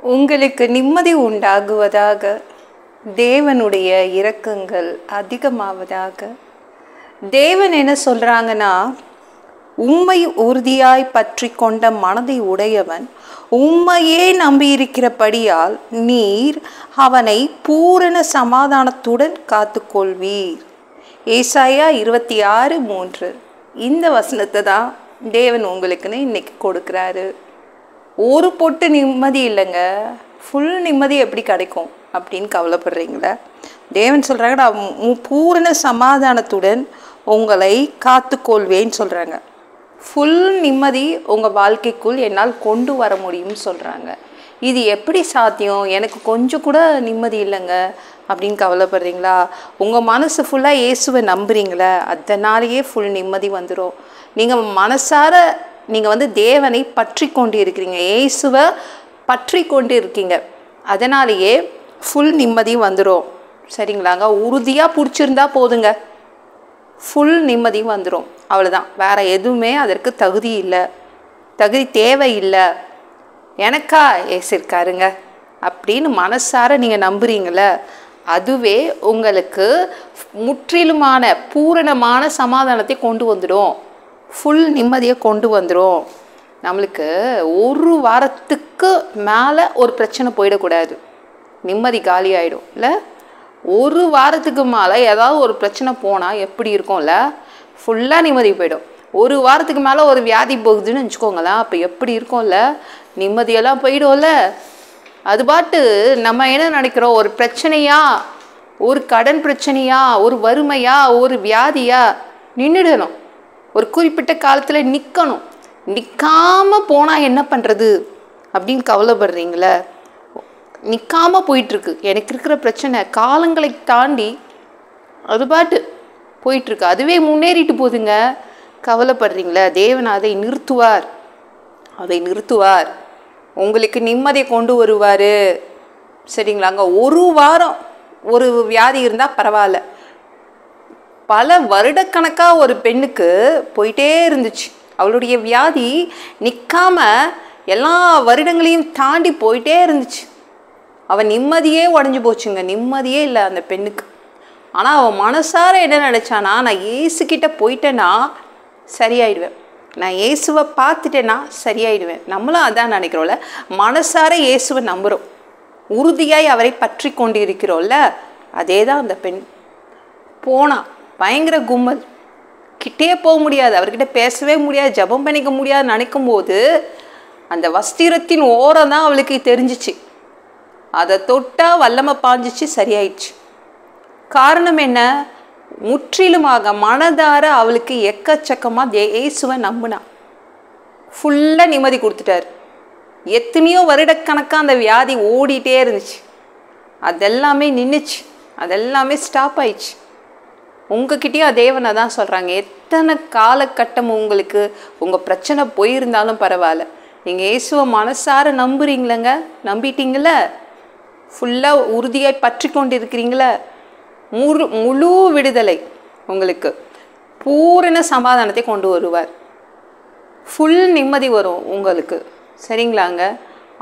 உங்களுக்கு நிம்மதி உண்டாகுவதாக. தேவனுடைய இரக்கங்கள் அதிகமாவதாக. தேவன் என்ன சொல்றாங்கன்னா, உம்மை உறுதியாய் பற்றி கொண்ட மனதை உடையவன் உம்மையே நம்பியிருக்கிறபடியால் நீர் அவனை பூரண சமாதானத்துடன் காத்துக்கொள்வீர். ஏசாயா 26:3. இந்த வசனத்தை தான் தேவன் உங்களுக்குன்னு இன்னைக்கு கொடுக்குறாரு. ஒரு பொட்டு நிம்மதி இல்லைங்க, ஃபுல் நிம்மதி எப்படி கிடைக்கும் அப்படின்னு கவலைப்படுறீங்களா? தேவன் சொல்கிறாங்க, நான் பூரண சமாதானத்துடன் உங்களை காத்துக்கொள்வேன்னு சொல்கிறாங்க. ஃபுல் நிம்மதி உங்கள் வாழ்க்கைக்குள் என்னால் கொண்டு வர முடியும்னு சொல்கிறாங்க. இது எப்படி சாத்தியம்? எனக்கு கொஞ்சம் கூட நிம்மதி இல்லைங்க அப்படின்னு கவலைப்படுறீங்களா? உங்கள் மனசு ஃபுல்லாக இயேசுவை நம்புறீங்களா? அதனாலேயே ஃபுல் நிம்மதி வந்துடும். நீங்கள் மனசார நீங்கள் தேவனை பற்றி கொண்டு இருக்கிறீங்க, இயேசுவை பற்றி கொண்டு இருக்கீங்க, அதனாலேயே ஃபுல் நிம்மதி வந்துடும். சரிங்களாங்க? உறுதியாக பிடிச்சிருந்தா போதுங்க, ஃபுல் நிம்மதி வந்துடும். அவ்வளோதான். வேறு எதுவுமே அதற்கு தகுதி இல்லை, தகுதி தேவையில்லை. எனக்கா ஏசு இருக்காருங்க அப்படின்னு மனசார நீங்கள் நம்புறீங்கள, அதுவே உங்களுக்கு முற்றிலுமான பூரணமான சமாதானத்தை கொண்டு வந்துடும், ஃபுல் நிம்மதியை கொண்டு வந்துடும். நம்மளுக்கு ஒரு வாரத்துக்கு மேலே ஒரு பிரச்சனை போயிடக்கூடாது, நிம்மதி காலி ஆகிடும் இல்லை? ஒரு வாரத்துக்கு மேலே ஏதாவது ஒரு பிரச்சனை போனால் எப்படி இருக்கும்ல? ஃபுல்லாக நிம்மதி போயிடும். ஒரு வாரத்துக்கு மேலே ஒரு வியாதி போகுதுன்னு வச்சுக்கோங்களேன், அப்போ எப்படி இருக்கும்ல? நிம்மதியெல்லாம் போயிடும்ல. அது பாட்டு நம்ம என்ன நினைக்கிறோம், ஒரு பிரச்சனையா, ஒரு கடன் பிரச்சனையா, ஒரு வறுமையா, ஒரு வியாதியா நின்றுடணும், ஒரு குறிப்பிட்ட காலத்தில் நிற்கணும். நிற்காமல் போனால் என்ன பண்ணுறது அப்படின்னு கவலைப்படுறீங்களே? நிற்காமல் போயிட்டுருக்கு. எனக்கு இருக்கிற பிரச்சனை காலங்களை தாண்டி அது பாட்டு போயிட்டுருக்கு, அதுவே முன்னேறிட்டு போகுதுங்க. கவலைப்படுறீங்களே? தேவன் அதை நிறுத்துவார், அதை நிறுத்துவார். உங்களுக்கு நிம்மதியை கொண்டு வருவார். சரிங்களாங்க? ஒரு வாரம் ஒரு வியாதி இருந்தால் பரவாயில்ல, பல வருடக்கணக்காக ஒரு பெண்ணுக்கு போயிட்டே இருந்துச்சு அவளுடைய வியாதி, நிற்காம எல்லா வருடங்களையும் தாண்டி போயிட்டே இருந்துச்சு. அவன் நிம்மதியே உடஞ்சி போச்சுங்க, நிம்மதியே இல்லை அந்த பெண்ணுக்கு. ஆனால் அவன் மனசார என்ன நினச்சானா, நான் இயேசுக்கிட்ட போயிட்டேன்னா சரியாயிடுவேன், நான் இயேசுவை பார்த்துட்டேன்னா சரியாயிடுவேன். நம்மளும் அதான் நினைக்கிறோம்ல, மனசார இயேசுவை நம்புகிறோம், உறுதியாய் அவரை பற்றி கொண்டு இருக்கிறோம்ல, அதே தான் அந்த பெண். போனா பயங்கர கும்பல், கிட்டே போக முடியாது, அவர்கிட்ட பேசவே முடியாது, ஜபம் பண்ணிக்க முடியாது நினைக்கும் போது அந்த வஸ்திரத்தின் ஓரம் தான் அவளுக்கு தெரிஞ்சிச்சு. அதை தொட்டால் வல்லமை பாஞ்சிச்சு, சரியாயிடுச்சு. காரணம் என்ன? முற்றிலுமாக மனதார அவளுக்கு எக்கச்சக்கமாக இயேசுவை நம்பினா, ஃபுல்லாக நிம்மதி கொடுத்துட்டார். எத்தனையோ வருடக்கணக்காக அந்த வியாதி ஓடிட்டே இருந்துச்சு, அதெல்லாமே நின்றுச்சு, அதெல்லாமே ஸ்டாப் ஆயிடுச்சு. உங்ககிட்டயும் தேவனை தான் சொல்கிறாங்க, எத்தனை காலகட்டம் உங்களுக்கு உங்கள் பிரச்சனை போயிருந்தாலும் பரவாயில்ல, நீங்கள் இயேசுவை மனசார நம்புறீங்களங்க, நம்பிட்டீங்கள, ஃபுல்லாக உறுதியாய் பற்றி கொண்டு இருக்கிறீங்களா, முழு விடுதலை உங்களுக்கு, பூரண சமாதானத்தை கொண்டு வருவார், ஃபுல் நிம்மதி வரும் உங்களுக்கு. சரிங்களாங்க?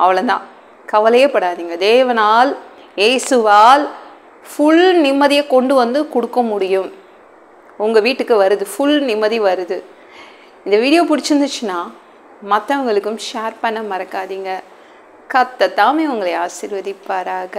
அவ்வளோதான், கவலையே படாதீங்க. தேவனால் இயேசுவால் ஃபுல் நிம்மதியை கொண்டு வந்து கொடுக்க முடியும். உங்கள் வீட்டுக்கு வருது, ஃபுல் நிம்மதி வருது. இந்த வீடியோ பிடிச்சிருந்துச்சுன்னா மற்றவங்களுக்கும் ஷேர் பண்ண மறக்காதீங்க. கர்த்தர் தாமே உங்களை ஆசீர்வதிப்பாராக.